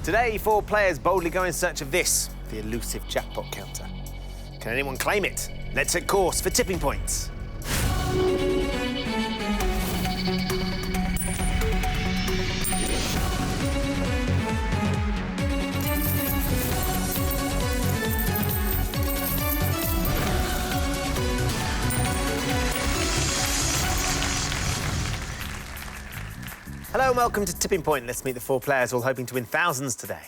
Today, 4 players boldly go in search of this, the elusive jackpot counter. Can anyone claim it? Let's set course for tipping points. Hello and welcome to Tipping Point. Let's meet the 4 players all hoping to win thousands today.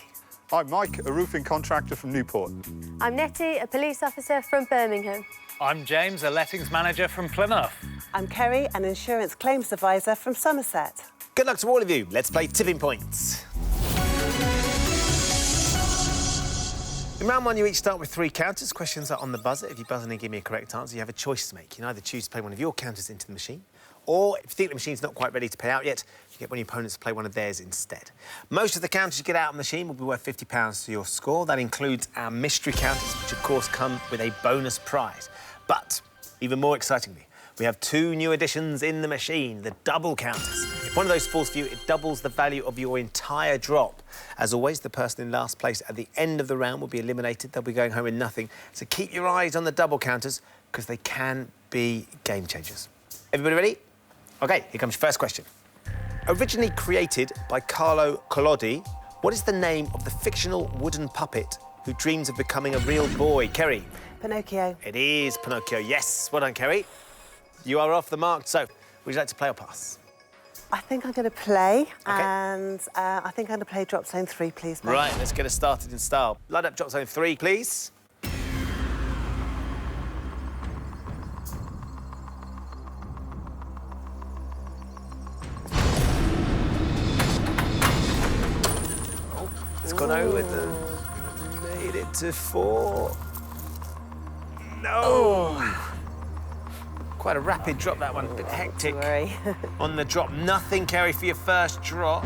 I'm Mike, a roofing contractor from Newport. I'm Nettie, a police officer from Birmingham. I'm James, a lettings manager from Plymouth. I'm Kerry, an insurance claims advisor from Somerset. Good luck to all of you. Let's play Tipping Points. In round 1, you each start with 3 counters. Questions are on the buzzer. If you buzz in and give me a correct answer, you have a choice to make. You can either choose to play one of your counters into the machine, or if you think the machine's not quite ready to pay out yet, you get one of your opponents to play one of theirs instead. Most of the counters you get out of the machine will be worth £50 to your score. That includes our mystery counters, which of course come with a bonus prize. But, even more excitingly, we have 2 new additions in the machine, the double counters. If one of those falls for you, it doubles the value of your entire drop. As always, the person in last place at the end of the round will be eliminated. They'll be going home with nothing. So keep your eyes on the double counters, because they can be game changers. Everybody ready? OK, here comes your first question. Originally created by Carlo Collodi, what is the name of the fictional wooden puppet who dreams of becoming a real boy? Kerry? Pinocchio. It is Pinocchio, yes. Well done, Kerry. You are off the mark, so would you like to play or pass? I think I'm going to play, OK. and I think I'm going to play drop zone 3, please, Ben. Right, let's get us started in style. Light up drop zone 3, please. It's gone over made it to 4. No! Quite a rapid drop, that one. A bit hectic. Don't worry. On the drop, nothing, Kerry, for your first drop.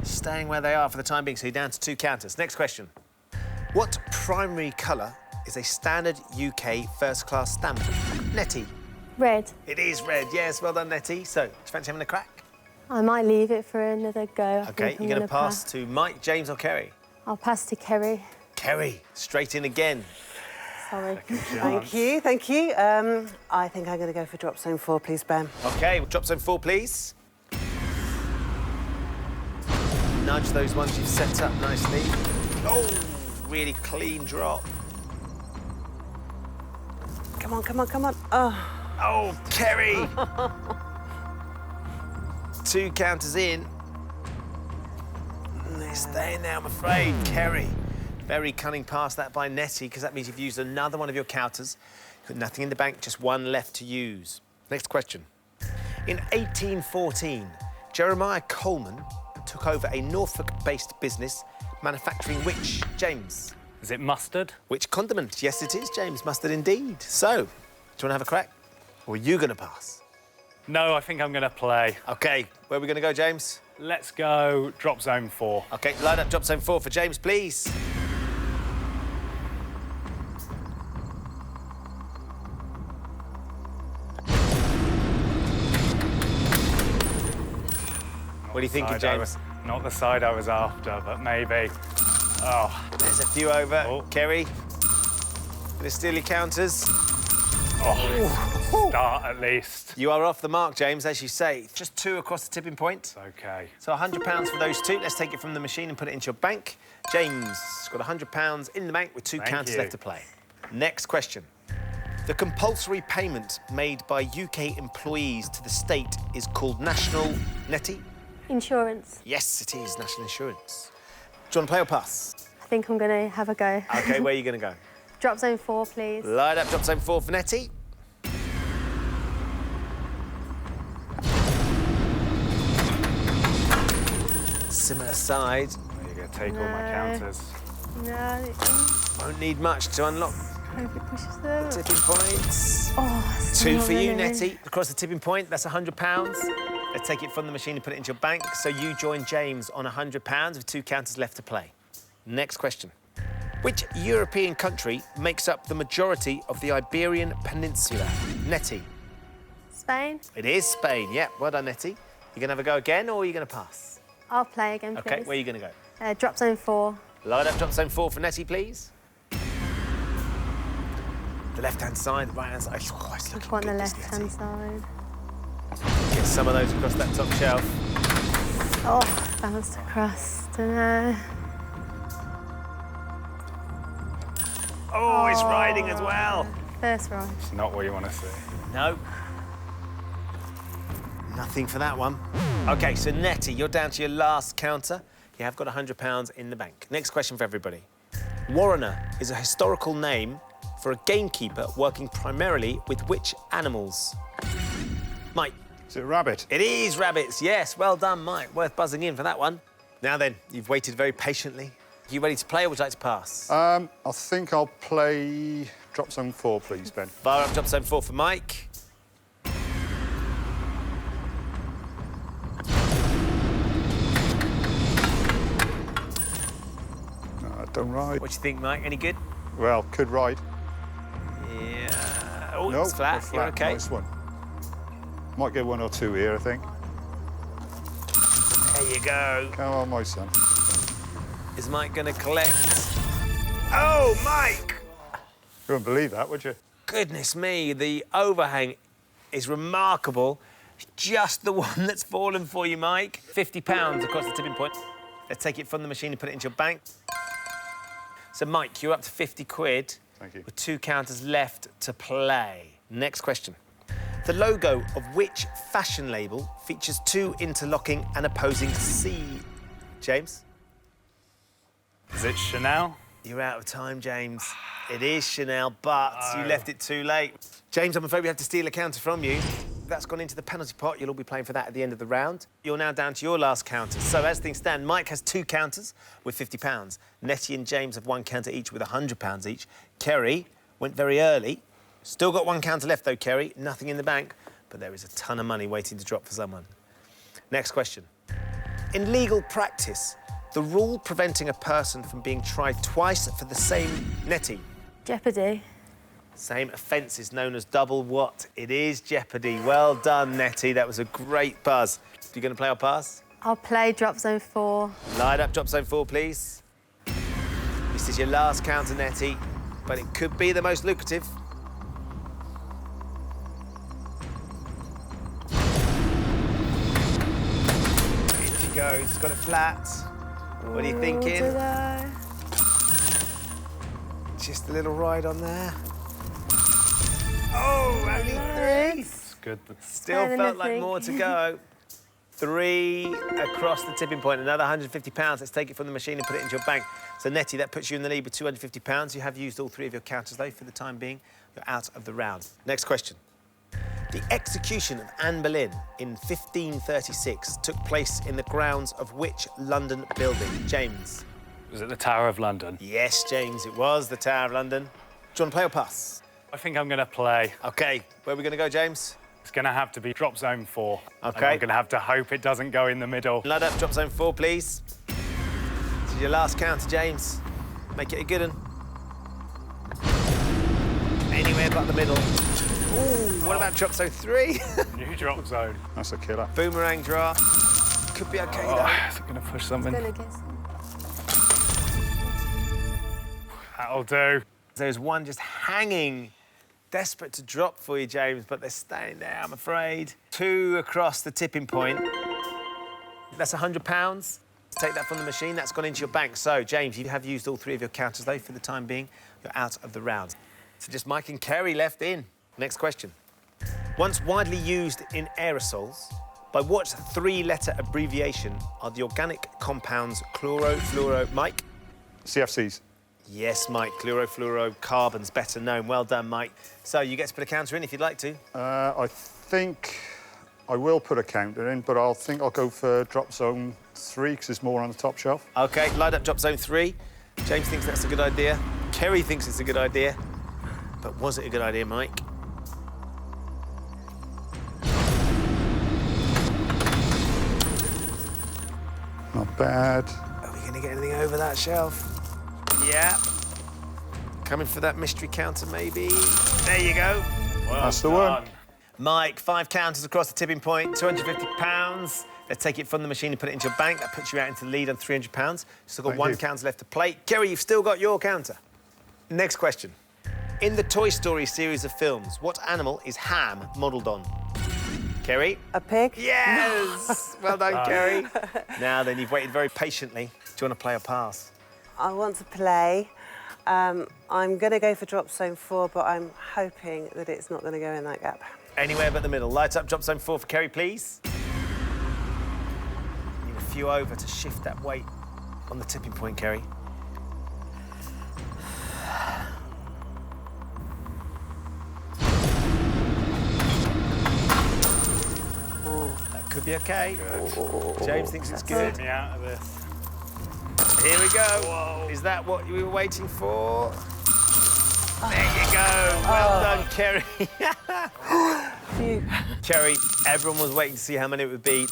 Staying where they are for the time being, so you're down to 2 counters. Next question. What primary colour is a standard UK first-class stamp? Nettie? Red. It is red, yes. Well done, Nettie. So, do you fancy having a crack? I might leave it for another go. OK, you're going to pass to Mike, James or Kerry? I'll pass to Kerry. Kerry, straight in again. Sorry. Thank you, thank you. I think I'm going to go for drop zone 4, please, Ben. OK, drop zone 4, please. Nudge those ones you've set up nicely. Oh, really clean drop. Come on, come on, come on. Oh. Oh, Kerry! 2 counters in. They're staying there, I'm afraid. Kerry. Very cunning pass that by Nettie, because that means you've used another one of your counters. You've got nothing in the bank, just 1 left to use. Next question. In 1814, Jeremiah Coleman took over a Norfolk-based business manufacturing which, James? Is it mustard? Which condiment? Yes, it is, James. Mustard indeed. So, do you want to have a crack? Or are you going to pass? No, I think I'm going to play. OK, where are we going to go, James? Let's go drop zone 4. OK, line up drop zone 4 for James, please. What are you thinking, James? Not the side I was after, but maybe. Oh. There's a few over. Oh. Kerry, gonna steal your counters. Oh, start at least. You are off the mark, James, as you say. Just 2 across the tipping point. OK. So £100 for those 2. Let's take it from the machine and put it into your bank. James got £100 in the bank with 2 counters left to play. Next question. The compulsory payment made by UK employees to the state is called National... Nettie? Insurance. Yes, it is National Insurance. Do you want to play or pass? I think I'm going to have a go. OK, where are you going to go? Drop zone 4, please. Light up drop zone 4 for Nettie. Similar side. You're going to take all my counters. No. Won't need much to unlock Hope it pushes them. tipping points. Oh, it's 2 not for you, really. Nettie. Across the tipping point, that's £100. Let's take it from the machine and put it into your bank. So you join James on £100 with 2 counters left to play. Next question. Which European country makes up the majority of the Iberian Peninsula? Nettie? Spain. It is Spain, yeah. Well done, Nettie. You going to have a go again, or are you going to pass? I'll play again, please. OK, where are you going to go? Drop zone 4. Line up drop zone 4 for Nettie, please. The left-hand side, the right-hand side. Oh, it's looking On good, the this left-hand Nettie. side. Get some of those across that top shelf. Oh, bounced across. Dunno. Oh, it's riding as well. First ride. It's not what you want to see. No. Nothing for that one. OK, so Nettie, you're down to your last counter. You have got £100 in the bank. Next question for everybody. Warrener is a historical name for a gamekeeper working primarily with which animals? Mike. Is it a rabbit? It is rabbits, yes. Well done, Mike. Worth buzzing in for that one. Now then, you've waited very patiently. Are you ready to play or would you like to pass? I think I'll play drop zone 4, please, Ben. Fire up drop zone 4 for Mike. Don't ride. What do you think, Mike? Any good? Well, could ride. Yeah. Oh, No, it's flat. they're You're OK. Nice one. Might get 1 or 2 here, I think. There you go. Come on, my son. Is Mike going to collect? Oh, Mike! You wouldn't believe that, would you? Goodness me, the overhang is remarkable. Just the one that's fallen for you, Mike. £50 across the tipping point. Let's take it from the machine and put it into your bank. So, Mike, you're up to 50 quid. Thank you. With 2 counters left to play. Next question. The logo of which fashion label features 2 interlocking and opposing C? James? Is it Chanel? You're out of time, James. It is Chanel, but you left it too late. James, I'm afraid we have to steal a counter from you. That's gone into the penalty pot. You'll all be playing for that at the end of the round. You're now down to your last counter. So as things stand, Mike has 2 counters with £50. Nettie and James have 1 counter each with £100 each. Kerry went very early. Still got 1 counter left, though, Kerry. Nothing in the bank, but there is a ton of money waiting to drop for someone. Next question. In legal practice, the rule preventing a person from being tried twice for the same Nettie. Jeopardy. Same offence is known as double what? It is jeopardy. Well done, Nettie. That was a great buzz. You going to play or pass? I'll play drop zone 4. Line up drop zone 4, please. This is your last counter, Nettie, but it could be the most lucrative. In she goes. Got it flat. What are you thinking? Ta-da. Just a little ride on there. Oh, only 3. It's good. Still Better than felt like nothing. more to go. 3 across the tipping point, another £150. Let's take it from the machine and put it into your bank. So, Nettie, that puts you in the lead with £250. You have used all 3 of your counters, though, for the time being. You're out of the round. Next question. The execution of Anne Boleyn in 1536 took place in the grounds of which London building? James? Was it the Tower of London? Yes, James, it was the Tower of London. Do you want to play or pass? I think I'm going to play. OK, where are we going to go, James? It's going to have to be drop zone 4. OK. And I'm going to have to hope it doesn't go in the middle. Line up, drop zone 4, please. This is your last counter, James. Make it a good one. Anywhere but the middle. Ooh, what about drop zone 3? New drop zone. That's a killer. Boomerang draw. Could be OK, Oh, though. is it going to push something? Gonna guess. That'll do. There's one just hanging, desperate to drop for you, James, but they're staying there, I'm afraid. 2 across the tipping point. That's £100. Take that from the machine. That's gone into your bank. So, James, you have used all 3 of your counters, though, for the time being. You're out of the round. So just Mike and Kerry left in. Next question. Once widely used in aerosols, by what 3-letter abbreviation are the organic compounds chlorofluoro... Mike? CFCs. Yes, Mike. Chlorofluorocarbons, better known. Well done, Mike. So you get to put a counter in if you'd like to. I think I will put a counter in, but I'll go for drop zone 3 because it's more on the top shelf. OK, line up drop zone 3. James thinks that's a good idea. Kerry thinks it's a good idea. But was it a good idea, Mike? Not bad. Are we going to get anything over that shelf? Yeah. Coming for that mystery counter, maybe. There you go. Well That's the done. one. Mike, 5 counters across the tipping point, £250. Let's take it from the machine and put it into your bank. That puts you out into the lead on £300. Still got one counter left to play. Kerry, you've still got your counter. Next question. In the Toy Story series of films, what animal is Ham modelled on? Kerry? A pig? Yes! Well done, Kerry. Now then, you've waited very patiently. Do you want to play or pass? I want to play. I'm going to go for drop zone 4, but I'm hoping that it's not going to go in that gap. Anywhere but the middle. Light up drop zone 4 for Kerry, please. Need a few over to shift that weight on the tipping point, Kerry. That could be OK. James thinks it's good. Get me out of this. Here we go. Whoa. Is that what you were waiting for? There you go. Well done, Kerry. Phew. Kerry, everyone was waiting to see how many it would be.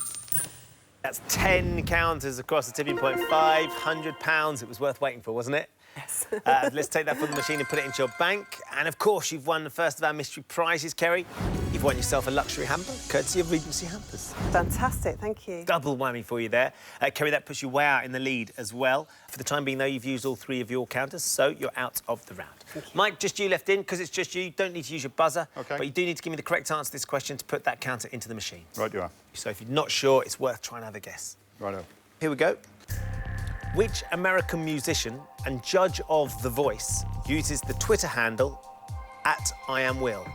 That's 10 counters across the tipping point. £500. It was worth waiting for, wasn't it? Yes. Let's take that from the machine and put it into your bank. And, of course, you've won the first of our mystery prizes, Kerry. You've won yourself a luxury hamper, courtesy of Regency Hampers. Fantastic, thank you. Double whammy for you there. Kerry, that puts you way out in the lead as well. For the time being, though, you've used all 3 of your counters, so you're out of the round. Mike, just you left in, because it's just you don't need to use your buzzer. OK. But you do need to give me the correct answer to this question to put that counter into the machine. Right, you are. So if you're not sure, it's worth trying to have a guess. Righto. Here we go. Which American musician and judge of The Voice uses the Twitter handle @IamWill?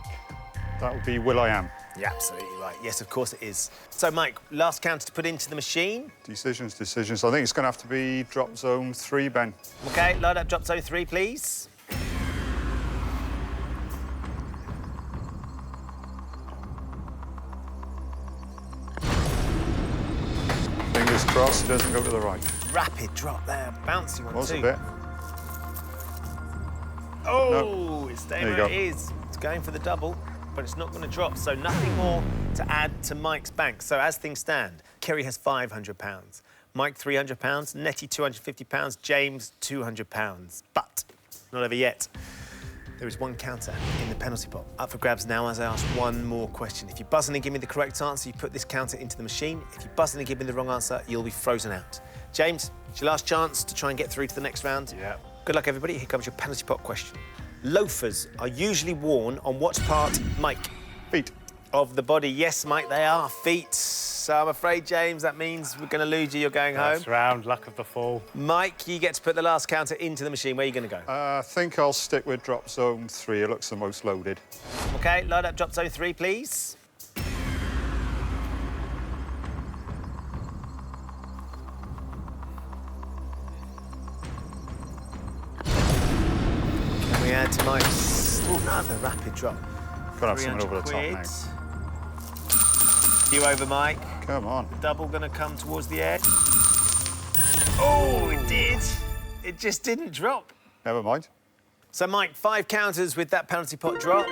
That would be will.i.am. Yeah, absolutely right. Yes, of course it is. So, Mike, last counter to put into the machine. Decisions. I think it's going to have to be drop zone 3, Ben. OK, load up drop zone 3, please. Fingers crossed it doesn't go to the right. Rapid drop there, bouncy one Was too. a bit. Oh, No. it's staying There you where go. it is. It's going for the double, but it's not going to drop, so nothing more to add to Mike's bank. So as things stand, Kerry has £500, Mike £300, Nettie £250, James £200. But not over yet. There is one counter in the penalty pot. Up for grabs now as I ask one more question. If you buzz in and give me the correct answer, you put this counter into the machine. If you buzz in and give me the wrong answer, you'll be frozen out. James, it's your last chance to try and get through to the next round. Yeah. Good luck, everybody. Here comes your penalty pot question. Loafers are usually worn on what part, Mike? Feet. Of the body. Yes, Mike, they are feet. So I'm afraid, James, that means we're going to lose you. You're going First home. round, luck of the fall. Mike, you get to put the last counter into the machine. Where are you going to go? I think I'll stick with drop zone 3. It looks the most loaded. OK, load up drop zone 3, please. Can we add to Mike's another rapid drop? Got to have someone over the top £300. now. You over, Mike. Come on. Double going to come towards the edge. Oh, it did. It just didn't drop. Never mind. So, Mike, 5 counters with that penalty pot drop.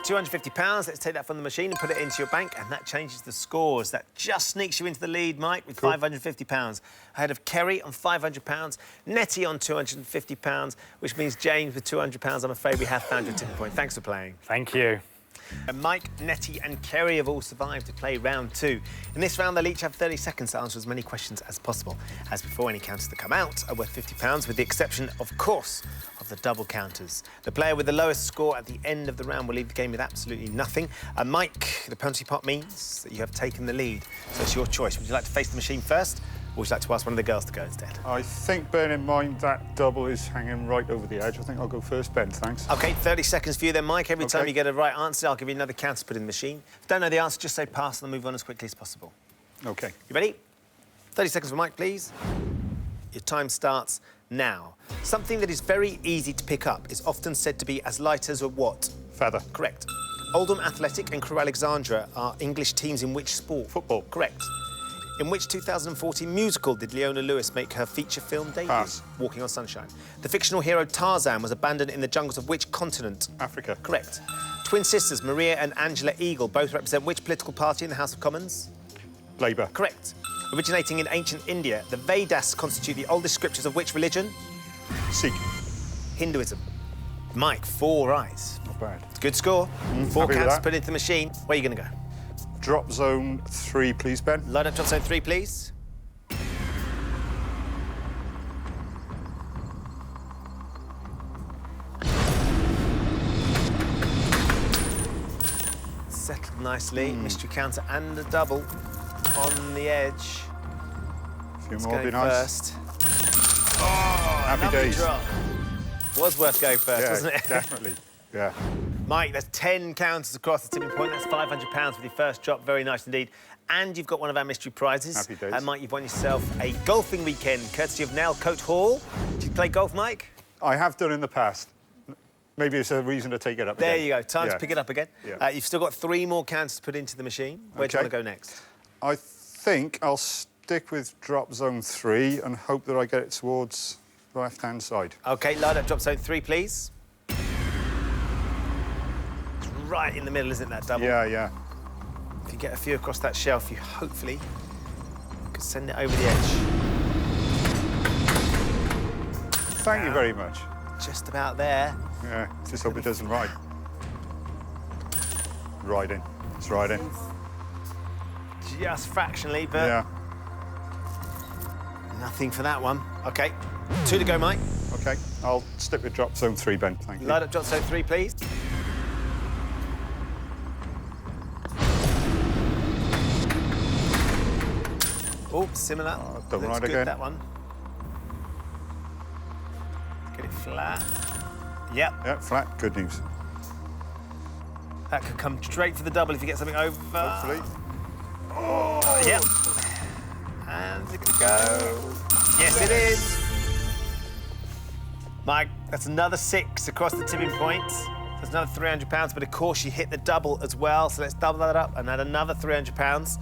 £250. Let's take that from the machine and put it into your bank, and that changes the scores. That just sneaks you into the lead, Mike, with £550. Ahead of Kerry on £500, Nettie on £250, which means James with £200. I'm afraid we have found your tipping point. Thanks for playing. Thank you. And Mike, Nettie and Kerry have all survived to play round 2. In this round, they'll each have 30 seconds to answer as many questions as possible. As before, any counters that come out are worth £50, with the exception, of course, of the double counters. The player with the lowest score at the end of the round will leave the game with absolutely nothing. And Mike, the penalty pot means that you have taken the lead. So it's your choice. Would you like to face the machine first, or would you like to ask one of the girls to go instead? I think, bearing in mind that double is hanging right over the edge, I think I'll go first, Ben, thanks. OK, 30 seconds for you then, Mike. Every time OK. you get a right answer, I'll give you another counter to put in the machine. If you don't know the answer, just say pass and move on as quickly as possible. OK. You ready? 30 seconds for Mike, please. Your time starts now. Something that is very easy to pick up is often said to be as light as a what? Feather. Correct. Oldham Athletic and Crewe Alexandra are English teams in which sport? Football. Correct. In which 2014 musical did Leona Lewis make her feature film debut? Pass. Walking on Sunshine. The fictional hero Tarzan was abandoned in the jungles of which continent? Africa. Correct. Twin sisters Maria and Angela Eagle both represent which political party in the House of Commons? Labour. Correct. Originating in ancient India, the Vedas constitute the oldest scriptures of which religion? Sikh. Hinduism. Mike, 4 rights. Not bad. It's a good score. 4 happy with counters that. put into the machine. Where are you going to go? Drop zone 3, please, Ben. Load up drop zone 3, please. Settled nicely. Mystery counter and a double on the edge. A few Let's more go would be nice. first. Happy Lovely days. drop. Was worth going first, Yeah, wasn't it? definitely. Yeah. Mike, that's 10 counters across the tipping point. That's £500 with your first drop. Very nice indeed. And you've got one of our mystery prizes. Happy days. And Mike, you've won yourself a golfing weekend, courtesy of Nail Coat Hall. Do you play golf, Mike? I have done in the past. Maybe it's a reason to take it up There again. you go. Time to Yeah. pick it up again. Yeah. You've still got 3 more counters to put into the machine. Where do you Okay. want to go next? I think I'll stick with drop zone 3 and hope that I get it towards the left-hand side. OK, load up drop zone 3, please. It's right in the middle, isn't it, that double? Yeah, yeah. If you get a few across that shelf, you hopefully could send it over the edge. Thank you very much. Just about there. Yeah, just hope it doesn't ride. Riding. It's riding. Just fractionally, but Yeah. nothing for that one. OK, 2 to go, Mike. OK, I'll stick with drop zone 3, Ben. Thank you. Load up drop zone 3, please. Oh, similar. don't Looks ride good, again. that one. Get it flat. Yep, Yeah, flat. Good news. that could come straight for the double if you get something over. Hopefully. Yep. And is it gonna go? Yes, it is. Mike, that's another 6 across the tipping point. That's another £300, but of course you hit the double as well. So let's double that up and add another £300.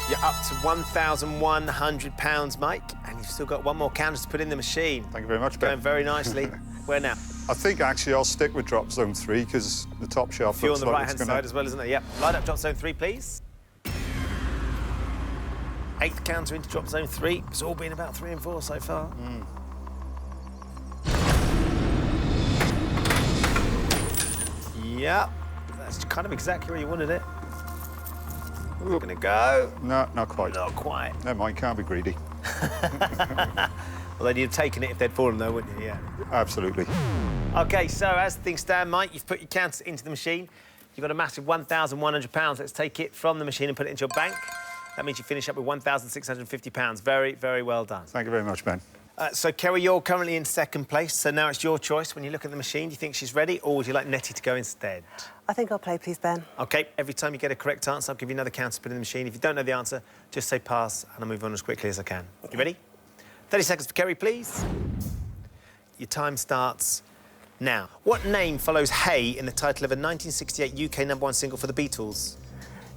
You're up to £1,100, Mike, and you've still got 1 more counter to put in the machine. Thank you very much, Ben. Going very nicely. Where now? I think actually I'll stick with drop zone 3 because the top shelf Few on looks the like right-hand it's gonna... side as well, isn't there? Yep. Light up drop zone 3, please. 8th counter into drop zone 3. It's all been about 3 and 4 so far. Yep. That's kind of exactly where you wanted it. We're gonna go. No, not quite. Not quite. Never mind, can't be greedy. Although you'd have taken it if they'd fallen, though, wouldn't you? Yeah. Absolutely. OK, so as things stand, Mike, you've put your counters into the machine. You've got a massive £1,100. Let's take it from the machine and put it into your bank. That means you finish up with £1,650. Very, very well done. Thank you very much, Ben. So, Kerry, you're currently in 2nd place, so now it's your choice. When you look at the machine, do you think she's ready, or would you like Nettie to go instead? I think I'll play, please, Ben. OK, every time you get a correct answer, I'll give you another counter to put in the machine. If you don't know the answer, just say pass, and I'll move on as quickly as I can. You ready? 30 seconds for Kerry, please. Your time starts now. What name follows Hey in the title of a 1968 UK #1 single for the Beatles?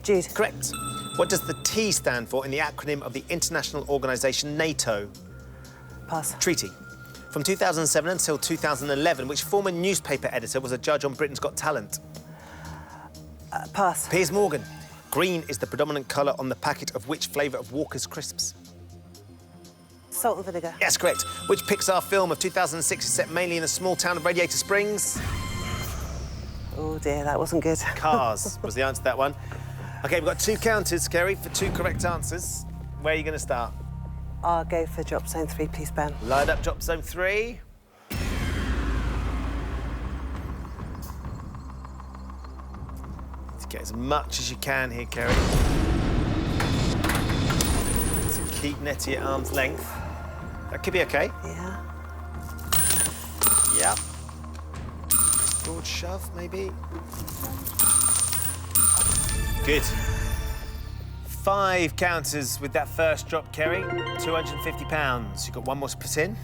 Jude. Correct. What does the T stand for in the acronym of the international organisation NATO? Pass. Treaty. From 2007 until 2011, which former newspaper editor was a judge on Britain's Got Talent? Pass. Piers Morgan. Green is the predominant colour on the packet of which flavour of Walker's crisps? Salt and vinegar. Yes, correct. Which Pixar film of 2006 is set mainly in the small town of Radiator Springs? Oh, dear, that wasn't good. Cars was the answer to that one. OK, we've got 2 counters, Kerry, for 2 correct answers. Where are you going to start? I'll go for drop zone 3, please, Ben. Load up drop zone 3. To get as much as you can here, Kerry. To keep Nettie at arm's length. That could be OK. Yeah. Yep. Broad shove, maybe. Good. 5 counters with that first drop, Kerry. £250. You've got 1 more to put in.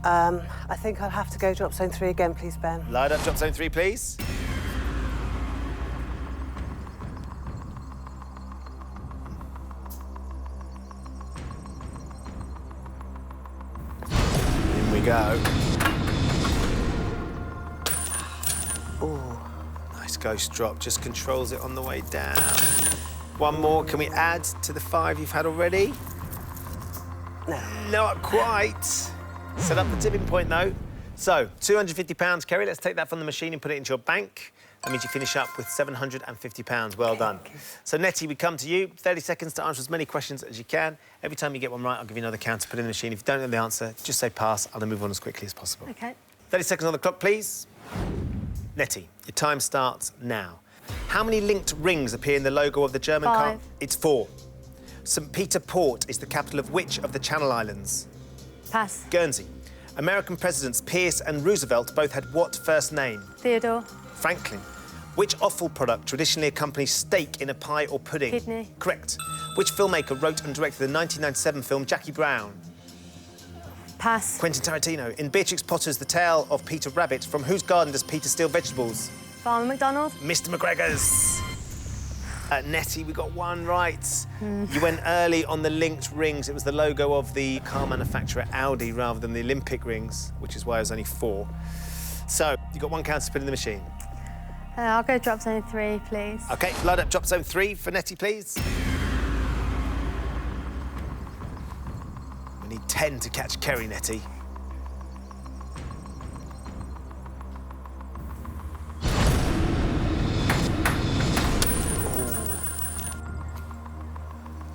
I think I'll have to go drop zone 3 again, please, Ben. Load up drop zone 3, please. In we go. Ooh. Nice ghost drop. Just controls it on the way down. 1 more. Can we add to the 5 you've had already? No. Not quite. Set up the tipping point, though. So, £250, Kerry. Let's take that from the machine and put it into your bank. That means you finish up with £750. Well done. So, Nettie, we come to you. 30 seconds to answer as many questions as you can. Every time you get one right, I'll give you another counter to put in the machine. If you don't know the answer, just say pass. I'll then move on as quickly as possible. OK. 30 seconds on the clock, please. Nettie, your time starts now. How many linked rings appear in the logo of the German car? 5. It's 4. St. Peter Port is the capital of which of the Channel Islands? Pass. Guernsey. American presidents Pierce and Roosevelt both had what first name? Theodore. Franklin. Which offal product traditionally accompanies steak in a pie or pudding? Kidney. Correct. Which filmmaker wrote and directed the 1997 film Jackie Brown? Pass. Quentin Tarantino. In Beatrix Potter's The Tale of Peter Rabbit, from whose garden does Peter steal vegetables? Farmer McDonald. Mr. McGregor's. Nettie, we got one right. You went early on the linked rings. It was the logo of the car manufacturer Audi rather than the Olympic rings, which is why it was only 4. So, you got one counter to put in the machine. I'll go drop zone 3, please. OK, load up drop zone 3 for Nettie, please. We need 10 to catch Kerry, Nettie.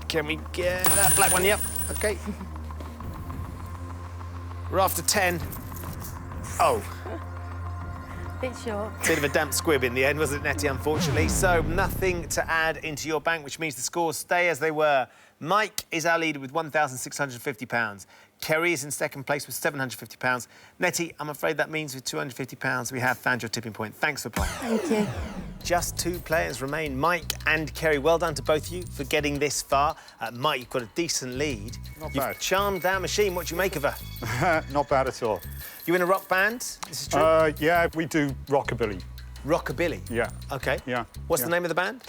Can we get that black one? Yep. OK. We're after 10. Oh. Bit short. Bit of a damp squib in the end, wasn't it, Nettie, unfortunately? So, nothing to add into your bank, which means the scores stay as they were. Mike is our leader with £1,650. Kerry is in second place with £750. Nettie, I'm afraid that means with £250 we have found your tipping point. Thanks for playing. Thank you. Just 2 players remain, Mike and Kerry. Well done to both of you for getting this far. Mike, you've got a decent lead. Not You've bad. charmed our machine. What do you make of her? Not bad at all. You in a rock band? This is true? Yeah, we do rockabilly. Rockabilly? Yeah. OK. Yeah. What's yeah. the name of the band?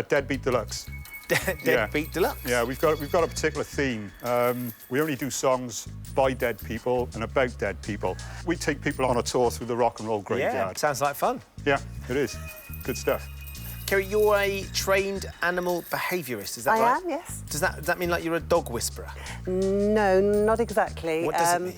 Deadbeat Deluxe. Deadbeat Deluxe? Yeah, we've got a particular theme. We only do songs by dead people and about dead people. We take people on a tour through the rock and roll graveyard. Yeah, sounds like fun. Yeah, it is. Good stuff. Kerry, you're a trained animal behaviourist, is that right? I am, yes. Does that mean like you're a dog whisperer? No, not exactly. What does it mean?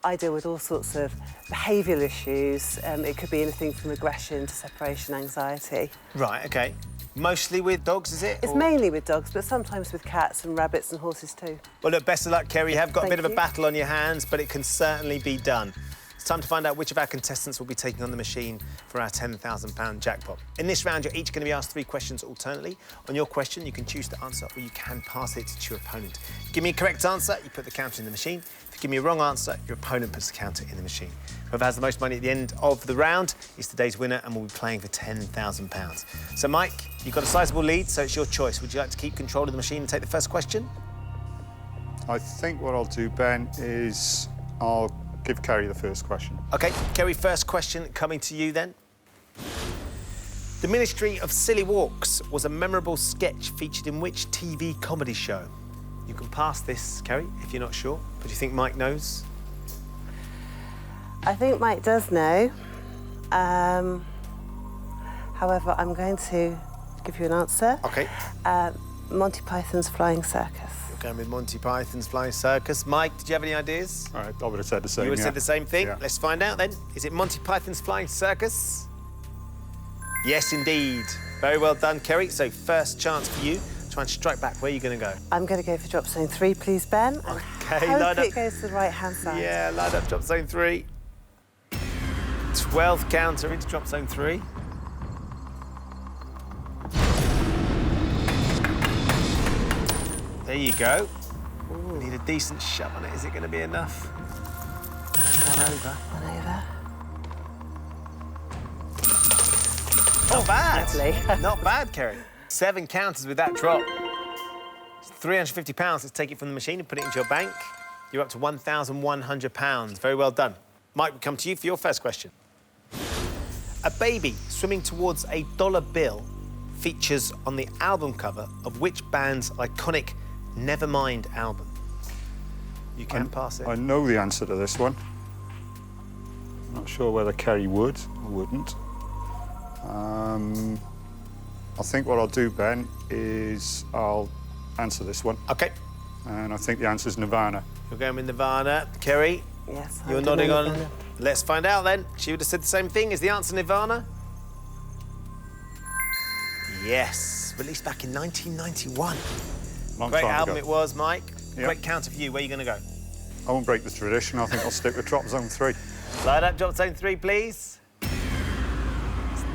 I deal with all sorts of behavioural issues. It could be anything from aggression to separation anxiety. Right, OK. Mostly with dogs, is it? It's or... mainly with dogs, but sometimes with cats and rabbits and horses too. Well, look, best of luck, Kerry. You have got a Thank bit of a you. battle on your hands, but it can certainly be done. It's time to find out which of our contestants will be taking on the machine for our £10,000 jackpot. In this round, you're each going to be asked 3 questions alternately. On your question, you can choose to answer or you can pass it to your opponent. Give me a correct answer, you put the counter in the machine. If you give me a wrong answer, your opponent puts the counter in the machine. Whoever has the most money at the end of the round is today's winner and will be playing for £10,000. So, Mike, you've got a sizable lead, so it's your choice. Would you like to keep control of the machine and take the first question? I think what I'll do, Ben, is I'll give Kerry the first question. OK, Kerry, first question coming to you then. The Ministry of Silly Walks was a memorable sketch featured in which TV comedy show? You can pass this, Kerry, if you're not sure, but do you think Mike knows? I think Mike does know. However, I'm going to give you an answer. OK. Monty Python's Flying Circus. You're going with Monty Python's Flying Circus. Mike, did you have any ideas? All right, I would have said the same. You would have said the same thing? Yeah. Let's find out then. Is it Monty Python's Flying Circus? Yes, indeed. Very well done, Kerry. So, first chance for you. Try and strike back. Where are you going to go? I'm going to go for drop zone 3, please, Ben. And OK, line hopefully up. it goes to the right-hand side. Yeah, line up drop zone 3. 12th counter into drop zone 3. There you go. We need a decent shove on it. Is it going to be enough? One over. One over. Not bad. Lovely. Not bad, Kerry. 7 counters with that drop. It's £350. Let's take it from the machine and put it into your bank. You're up to £1,100. Very well done. Mike, we come to you for your first question. A baby swimming towards a dollar bill features on the album cover of which band's iconic Nevermind album? You can pass it. I know the answer to this one. I'm not sure whether Kerry would or wouldn't. I think what I'll do, Ben, is I'll answer this one. OK. And I think the answer is Nirvana. You're going with Nirvana. Kerry, Yes. you're I'm nodding doing on. Nirvana. Let's find out then. She would have said the same thing. Is the answer Nirvana? Yes, released back in 1991. Long Great time album ago. it was, Mike. Yeah. Great counter for you. Where are you going to go? I won't break the tradition. I think I'll stick with drop zone 3. Light up drop zone 3, please.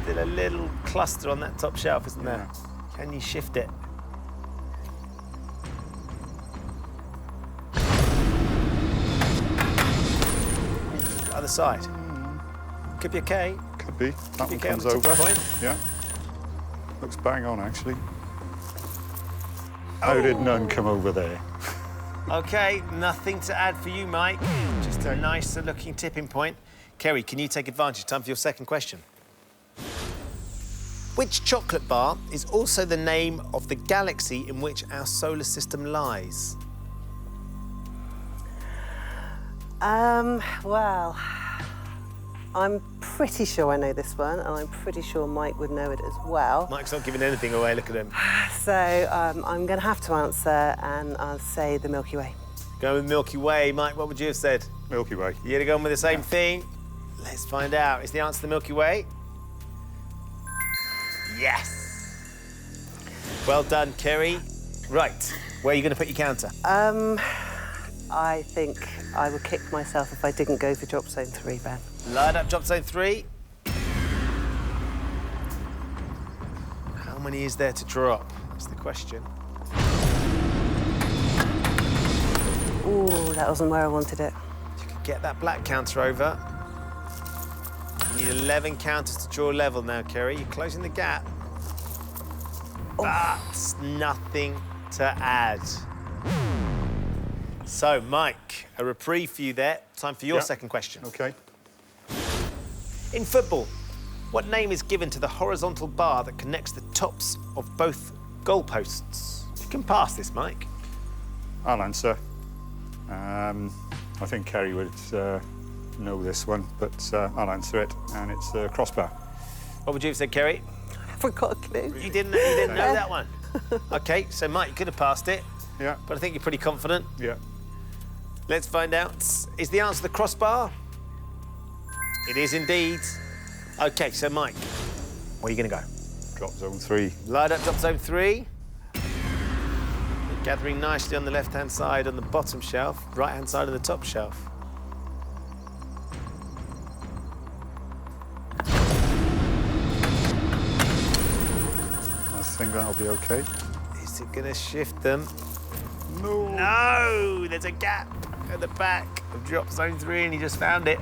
Still a little cluster on that top shelf, isn't there? Can you shift it? Other side. Could be okay. Could be. That one Okay, on comes the top over. point. Yeah. Looks bang on, actually. How did none come over there? Okay, nothing to add for you, Mike. Just a nicer looking tipping point. Kerry, can you take advantage? Time for your second question. Which chocolate bar is also the name of the galaxy in which our solar system lies? Well, I'm pretty sure I know this one, and I'm pretty sure Mike would know it as well. Mike's not giving anything away, look at him. So I'm going to have to answer, and I'll say the Milky Way. Going with Milky Way. Mike, what would you have said? Milky Way. You'd have gone with the same thing? Let's find out. Is the answer the Milky Way? Yes. Well done, Kerry. Right, where are you going to put your counter? I think I would kick myself if I didn't go for drop zone 3, Ben. Light up drop zone 3. How many is there to drop? That's the question. Ooh, that wasn't where I wanted it. You could get that black counter over. You need 11 counters to draw level now, Kerry. You're closing the gap. That's nothing to add. So, Mike, a reprieve for you there. Time for your second question. OK. In football, what name is given to the horizontal bar that connects the tops of both goalposts? You can pass this, Mike. I'll answer. I think Kerry would know this one, but I'll answer it, and it's the crossbar. What would you have said, Kerry? I haven't got a clue. You didn't know that one? OK, so, Mike, you could have passed it, Yeah. but I think you're pretty confident. Yeah. Let's find out. Is the answer the crossbar? It is indeed. OK, so, Mike, where are you going to go? Drop zone 3. Light up drop zone 3. You're gathering nicely on the left-hand side on the bottom shelf, right-hand side on the top shelf. I think that'll be OK. Is it going to shift them? No. No! There's a gap at the back of drop zone 3 and he just found it.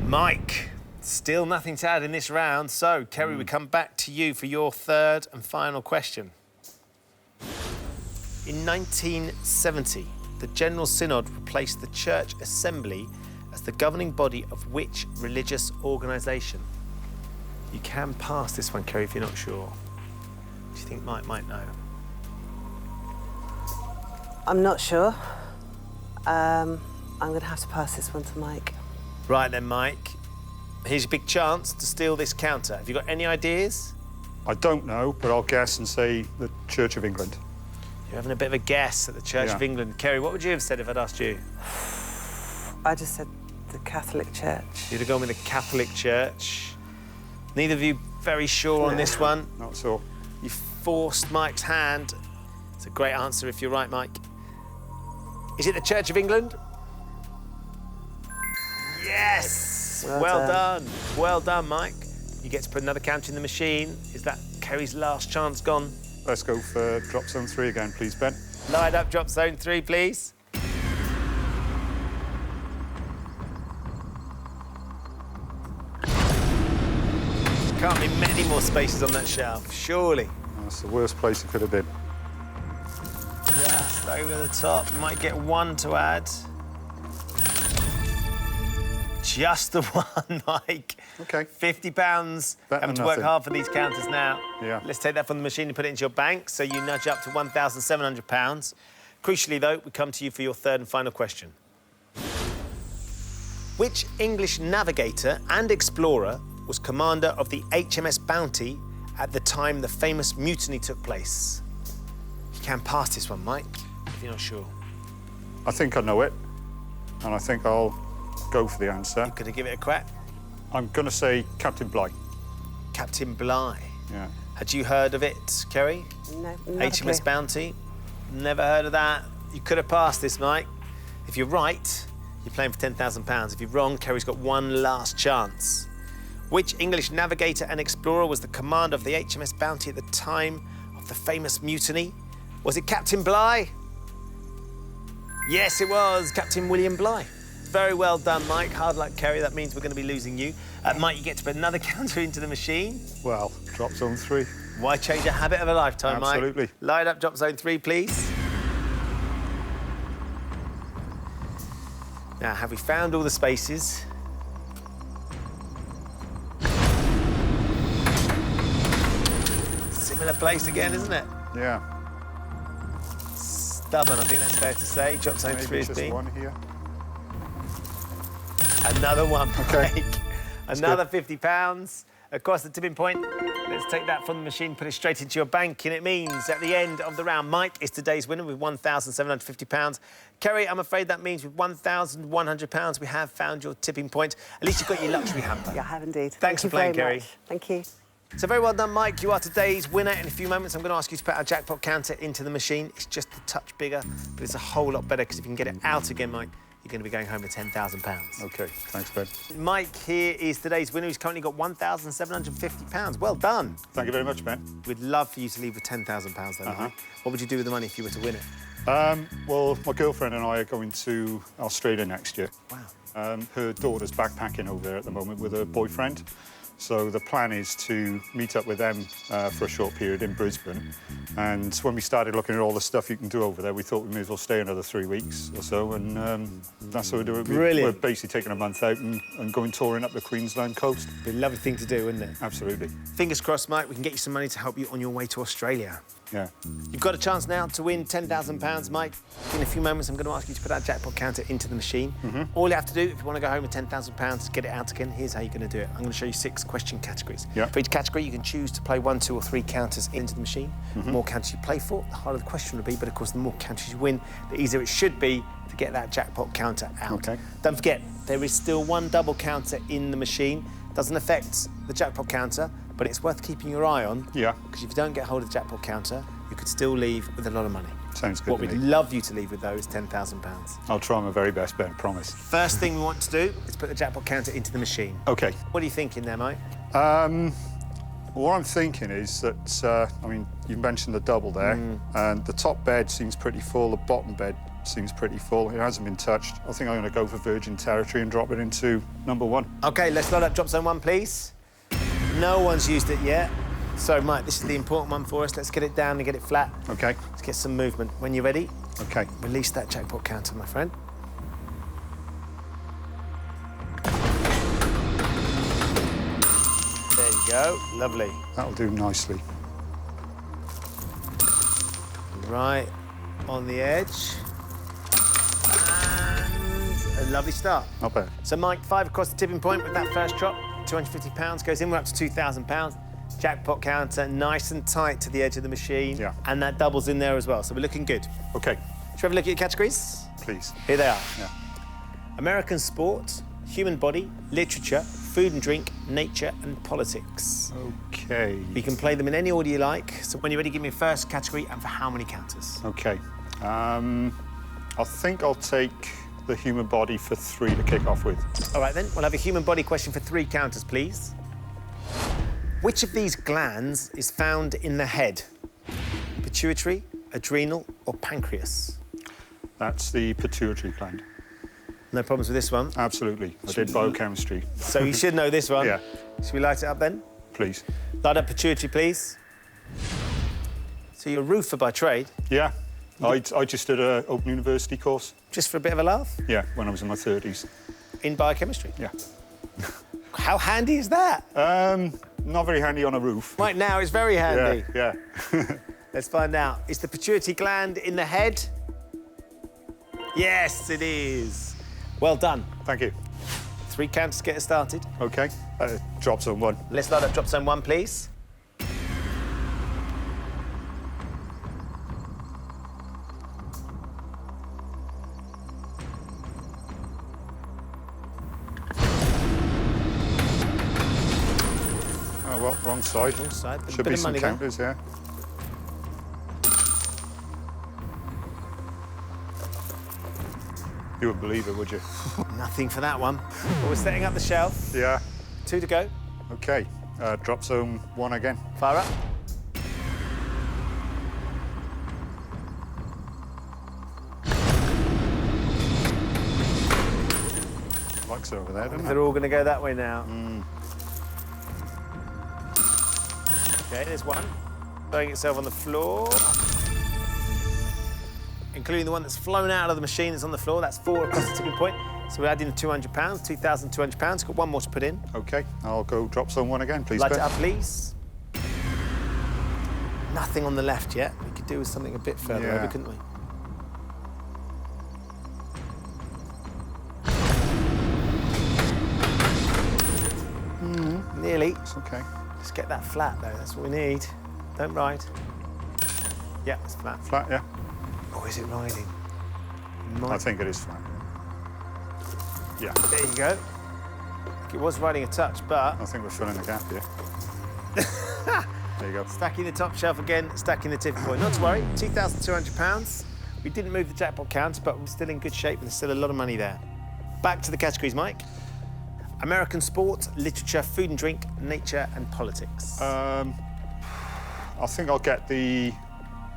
Mike, still nothing to add in this round. So, Kerry, we come back to you for your third and final question. In 1970, the General Synod replaced the Church Assembly as the governing body of which religious organisation? You can pass this one, Kerry, if you're not sure. Do you think Mike might know? I'm not sure. I'm going to have to pass this one to Mike. Right then, Mike. Here's your big chance to steal this counter. Have you got any ideas? I don't know, but I'll guess and say the Church of England. You're having a bit of a guess at the Church of England. Kerry, what would you have said if I'd asked you? I just said the Catholic Church. You'd have gone with the Catholic Church. Neither of you very sure on this one. Not so. You forced Mike's hand. It's a great answer if you're right, Mike. Is it the Church of England? Yes! Well done. Well done, Mike. You get to put another counter in the machine. Is that Kerry's last chance gone? Let's go for drop zone 3 again, please, Ben. Light up drop zone 3, please. Can't be many more spaces on that shelf, surely. That's the worst place it could have been. Just over the top. Might get one to add. Just the one, Mike. OK. £50. Better Having to than work nothing. hard for these counters now. Yeah. Let's take that from the machine and put it into your bank, so you nudge up to £1,700. Crucially, though, we come to you for your third and final question. Which English navigator and explorer was commander of the HMS Bounty at the time the famous mutiny took place? You can pass this one, Mike, if you're not sure. I think I know it, and I think I'll go for the answer. Gonna give it a crack. I'm going to say Captain Bligh. Captain Bligh. Yeah. Had you heard of it, Kerry? No, HMS Bounty? Never heard of that. You could have passed this, Mike. If you're right, you're playing for £10,000. If you're wrong, Kerry's got one last chance. Which English navigator and explorer was the commander of the HMS Bounty at the time of the famous mutiny? Was it Captain Bligh? Yes, it was Captain William Bligh. Very well done, Mike. Hard luck, Kerry. That means we're going to be losing you. Mike, you get to put another counter into the machine. Well, drop zone 3. Why change a habit of a lifetime, Mike? Absolutely. Light up drop zone 3, please. Now, have we found all the spaces? Similar place again, isn't it? Yeah. Stubborn, I think that's fair to say. Drop zone 3 Maybe is just B. one here. Another one, Okay. Mike. Another £50 across the tipping point. Let's take that from the machine, put it straight into your bank, and it means at the end of the round, Mike is today's winner with £1,750. Kerry, I'm afraid that means with £1,100, we have found your tipping point. At least you've got your luxury hamper. Yeah, I have indeed. Thanks Thank for playing, you very Kerry. much. Thank you. So very well done, Mike. You are today's winner. In a few moments, I'm going to ask you to put our jackpot counter into the machine. It's just a touch bigger, but it's a whole lot better because if you can get it out again, Mike, you're going to be going home with £10,000. OK, thanks, Ben. Mike here is today's winner. He's currently got £1,750. Well done. Thank you very much, Ben. We'd love for you to leave with £10,000 though, Mike. What would you do with the money if you were to win it? Well, my girlfriend and I are going to Australia next year. Wow. Her daughter's backpacking over there at the moment with her boyfriend. So the plan is to meet up with them for a short period in Brisbane. And when we started looking at all the stuff you can do over there, we thought we may as well stay another 3 weeks or so. And that's what we're doing. Brilliant. We're basically taking a month out and going touring up the Queensland coast. Be a lovely thing to do, wouldn't it? Absolutely. Fingers crossed, Mike, we can get you some money to help you on your way to Australia. Yeah. You've got a chance now to win £10,000, Mike. In a few moments, I'm going to ask you to put our jackpot counter into the machine. All you have to do, if you want to go home with £10,000 to get it out again, here's how you're going to do it. I'm going to show you 6 question categories. Yeah. For each category, you can choose to play 1, 2 or 3 counters into the machine. The more counters you play for, the harder the question will be, but of course, the more counters you win, the easier it should be to get that jackpot counter out. OK. Don't forget, there is still 1 double counter in the machine. Doesn't affect the jackpot counter, but it's worth keeping your eye on. Yeah. Because if you don't get hold of the jackpot counter, you could still leave with a lot of money. Sounds good What to we'd me. love you to leave with, though, is £10,000. I'll try my very best, Ben, promise. First thing we want to do is put the jackpot counter into the machine. OK. What are you thinking there, Mike? What I'm thinking is that, I mean, you mentioned the double there, and the top bed seems pretty full, the bottom bed seems pretty full. It hasn't been touched. I think I'm going to go for Virgin Territory and drop it into number 1. OK, let's load up drop zone 1, please. No one's used it yet. So, Mike, this is the important one for us. Let's get it down and get it flat. OK. Let's get some movement. When you're ready, OK. release that jackpot counter, my friend. There you go. Lovely. That'll do nicely. Right on the edge. And a lovely start. Not bad. So, Mike, 5 across the tipping point with that first drop. £250 goes in. We're up to £2,000. Jackpot counter nice and tight to the edge of the machine. Yeah. And that doubles in there as well. So we're looking good. OK, Should we have a look at your categories? please. Here they are. Yeah. American sport, human body, literature, food and drink, nature and politics. OK. You can play them in any order you like. So when you're ready, give me a first category and for how many counters? OK. I think I'll take the human body for 3 to kick off with. All right, then. We'll have a human body question for 3 counters, please. Which of these glands is found in the head? Pituitary, adrenal, or pancreas? That's the pituitary gland. No problems with this one. Absolutely. I did biochemistry. So you should know this one. Yeah. Should we light it up then? Please. Light up pituitary, please. So you're a roofer by trade, Yeah. I just did an Open University course. just for a bit of a laugh, Yeah, when I was in my 30s. in biochemistry. Yeah. How handy is that? Not very handy on a roof. Right now, it's very handy. Yeah. Let's find out. Is the pituitary gland in the head? Yes, it is. Well done. Thank you. 3 counters to get us started. OK. Drop zone 1. Let's light up drop zone 1, please. Oh, well, wrong side. Wrong side. But a Should bit be of some money there. counters, yeah. You wouldn't believe it, would you? Nothing for that one. But we're setting up the shelf. Yeah. 2 to go. OK. Drop zone 1 again. Fire up. Likes it over there, doesn't They're it? all going to go that way now. OK, there's one. Throwing itself on the floor. Including the one that's flown out of the machine that's on the floor. That's 4 across the tipping point. So we're adding £200, £2,200. Got one more to put in. OK, I'll go drop zone 1 again, please, Light Ben. it up, please. Nothing on the left yet. We could do with something a bit further Yeah. over, couldn't we? Nearly. It's OK. Just get that flat, though. That's what we need. Don't ride. Yeah, it's flat. Flat, yeah. Oh, is it riding? I think it is flat. Yeah. There you go. It was riding a touch, but I think we're filling the gap here. There you go. stacking the top shelf again, stacking the tipping point. Not to worry, £2,200. We didn't move the jackpot counter, but we're still in good shape and there's still a lot of money there. Back to the categories, Mike. American sport, literature, food and drink, nature and politics. I think I'll get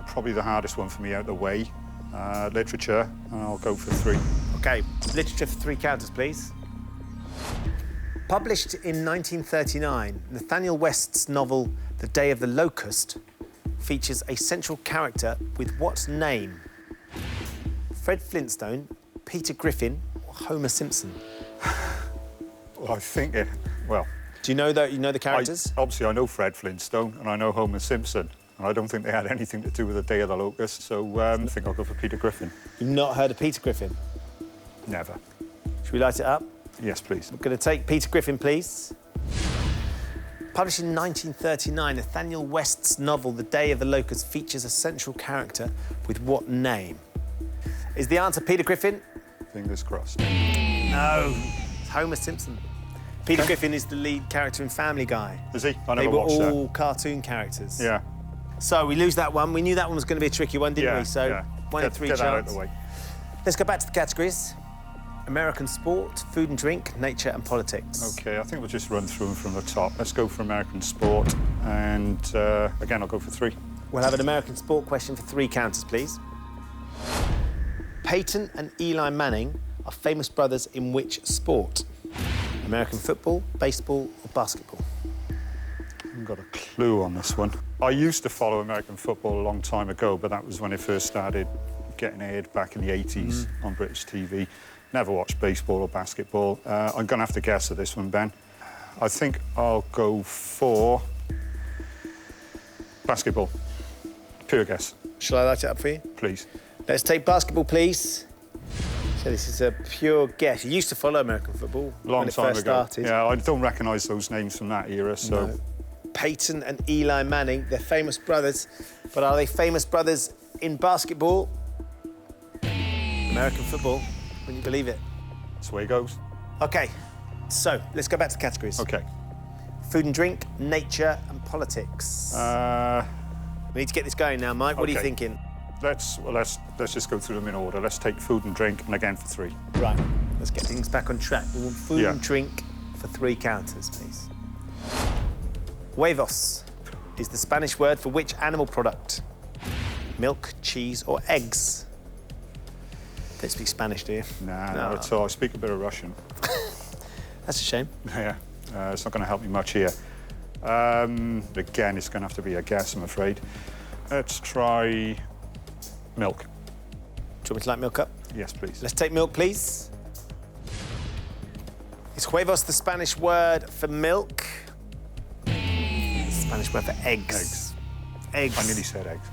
probably the hardest one for me out of the way. Literature, and I'll go for 3. OK, literature for 3 counters, please. Published in 1939, Nathaniel West's novel The Day of the Locust features a central character with what name? Fred Flintstone, Peter Griffin, or Homer Simpson? Well, I think it. Well, Do you know the characters? obviously, I know Fred Flintstone and I know Homer Simpson. And I don't think they had anything to do with the Day of the Locust, so I think I'll go for Peter Griffin. You've not heard of Peter Griffin? Never. Should we light it up? Yes, please. I'm going to take Peter Griffin, please. Published in 1939, Nathaniel West's novel The Day of the Locust features a central character with what name? Is the answer Peter Griffin? Fingers crossed. No. It's Homer Simpson. Peter Griffin is the lead character in Family Guy. Is he? I They never were watched that. all cartoon characters. Yeah. So we lose that one. We knew that one was going to be a tricky one, didn't Yeah, we? So yeah. 1 in 3 Get that out of chance. the way. Let's go back to the categories. American sport, food and drink, nature and politics. OK, I think we'll just run through them from the top. Let's go for American sport, and again, I'll go for 3. We'll have an American sport question for 3 counters, please. Peyton and Eli Manning are famous brothers in which sport? American football, baseball or basketball? I haven't got a clue on this one. I used to follow American football a long time ago, but that was when it first started getting aired back in the 80s on British TV. Never watched baseball or basketball. I'm going to have to guess at this one, Ben. I think I'll go for basketball. Pure guess, Shall I light it up for you? please. Let's take basketball, please. So this is a pure guess. You used to follow American football Long when it time first ago. started. Yeah, I don't recognise those names from that era, so... No. Peyton and Eli Manning, they're famous brothers, but are they famous brothers in basketball? American football, when you believe it. That's the way it goes. OK, so let's go back to the categories. OK. Food and drink, nature and politics. We need to get this going now, Mike. What are you OK. thinking? Let's just go through them in order. Let's take food and drink, and again for 3. Right, let's get things back on track. We want food Yeah. and drink for 3 counters, please. Huevos is the Spanish word for which animal product? Milk, cheese or eggs? Don't speak Spanish, do you? Nah, No. not at all. I speak a bit of Russian. That's a shame. Yeah, it's not going to help me much here. Again, it's going to have to be a guess, I'm afraid. Let's try milk. Do you want me to light milk up? Yes, please. Let's take milk, please. Is huevos the Spanish word for milk? It's the Spanish word for eggs. Eggs. I nearly said eggs.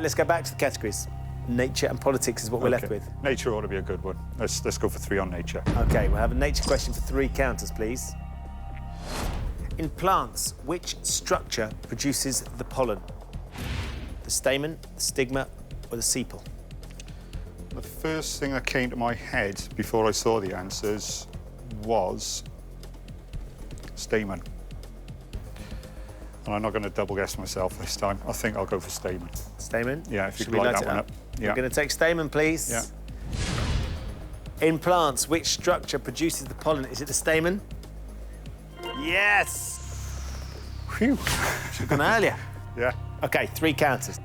Let's go back to the categories. Nature and politics is what we're left Okay. with. Nature ought to be a good one. Let's go for 3 on nature. OK, we'll have a nature question for 3 counters, please. In plants, which structure produces the pollen? The stamen, the stigma, or the sepal? The first thing that came to my head before I saw the answers was stamen. And I'm not going to double guess myself this time. I think I'll go for Stamen. Stamen? Yeah, if you Should could we light light that it one up? up. Yeah. We're going to take Stamen, please. Yeah. In plants, which structure produces the pollen? Is it the stamen? Yes! Phew. Should have gone earlier. Yeah. OK, 3 counters.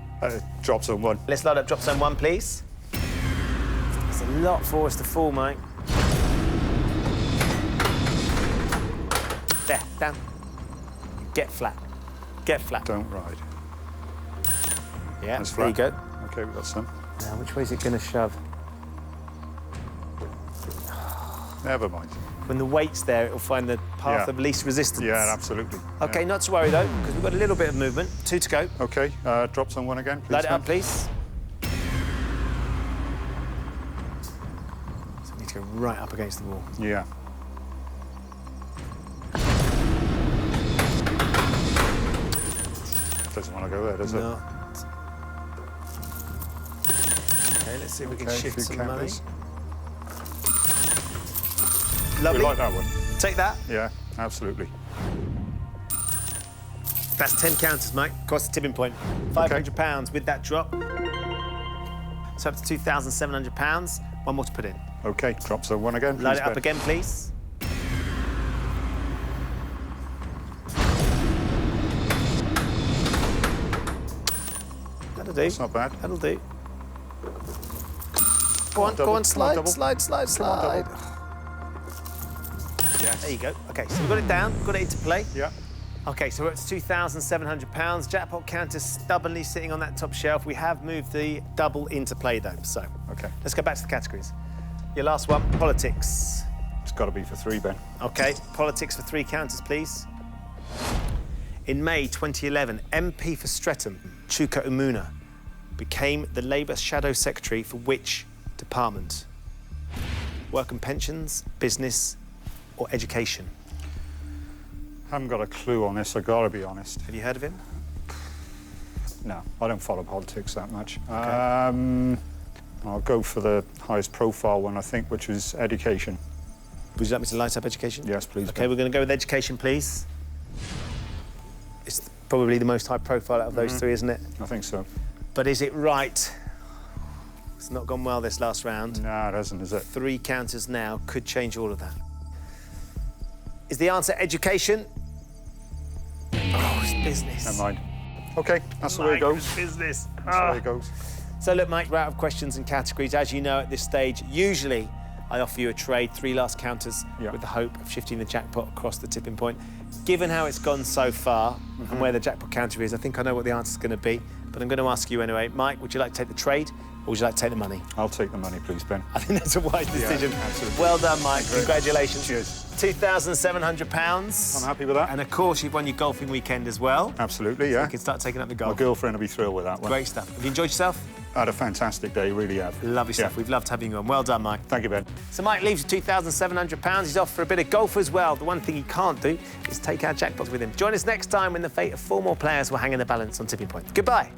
Drop zone 1. Let's light up drop zone 1, please. There's a lot for us to fall, mate. There, down. Get flat. Get flat. Don't ride. Yeah, That's there you flat. go. OK, we've got some. Now, which way is it going to shove? Never mind. When the weight's there, it'll find the path Yeah. of least resistance. Yeah, absolutely. OK, Yeah. not to worry, though, because we've got a little bit of movement. 2 to go. OK, drop zone 1 again, please. Light it Ben. up, please. So we need to go right up against the wall. Yeah. Doesn't want to go there, does it? No. OK, let's see if we can Okay, shift few some money. counters. Lovely. We like that one. Take that. Yeah, absolutely. That's 10 counters, Mike. Across the tipping point. £500 with that drop. So up to £2,700. One more to put in. OK, drop zone 1 again, please. Light it up Ben. again, please. That'll do. That's not bad. That'll do. Go on, double. go on, Come on, slide, double. slide, slide, Come on, slide. double. Yes. There you go. OK, so we've got it down, got it into play. Yeah. OK, so we're at £2,700. Jackpot counter stubbornly sitting on that top shelf. We have moved the double into play, though, so OK. let's go back to the categories. Your last one, politics. It's got to be for 3, Ben. OK, politics for 3 counters, please. In May 2011, MP for Streatham, Chuka Umuna, became the Labour Shadow Secretary for which department? Work and pensions, business, or education? Haven't got a clue on this, I've got to be honest. Have you heard of him? No, I don't follow politics that much. I'll go for the highest profile one, I think, which was education. Would you like me to light up education? Yes, please. OK, we're going to go with education, please. It's probably the most high profile out of those 3, isn't it? I think so. But is it right? It's not gone well this last round. No, it hasn't, is it? 3 counters now could change all of that. Is the answer education? Oh, it's business. Never mind. OK, that's the way it goes. Business. That's the way it goes. So look, Mike, we're out of questions and categories. As you know, at this stage, usually I offer you a trade, 3 last counters, Yeah. with the hope of shifting the jackpot across the tipping point. Given how it's gone so far and where the jackpot counter is, I think I know what the answer's going to be. But I'm going to ask you anyway. Mike, would you like to take the trade or would you like to take the money? I'll take the money, please, Ben. I think that's a wise decision. absolutely. Well done, Mike. Congratulations. Cheers. £2,700. I'm happy with that. And of course, you've won your golfing weekend as well. Absolutely, yeah. You can start taking up the My golf. girlfriend will be thrilled with that one. Great stuff. Have you enjoyed yourself? I had a fantastic day, really have. Lovely stuff. Yeah. We've loved having you on. Well done, Mike. Thank you, Ben. So Mike leaves with £2,700. He's off for a bit of golf as well. The one thing he can't do is take our jackpots with him. Join us next time when the fate of 4 more players will hang in the balance on Tipping Point. Goodbye.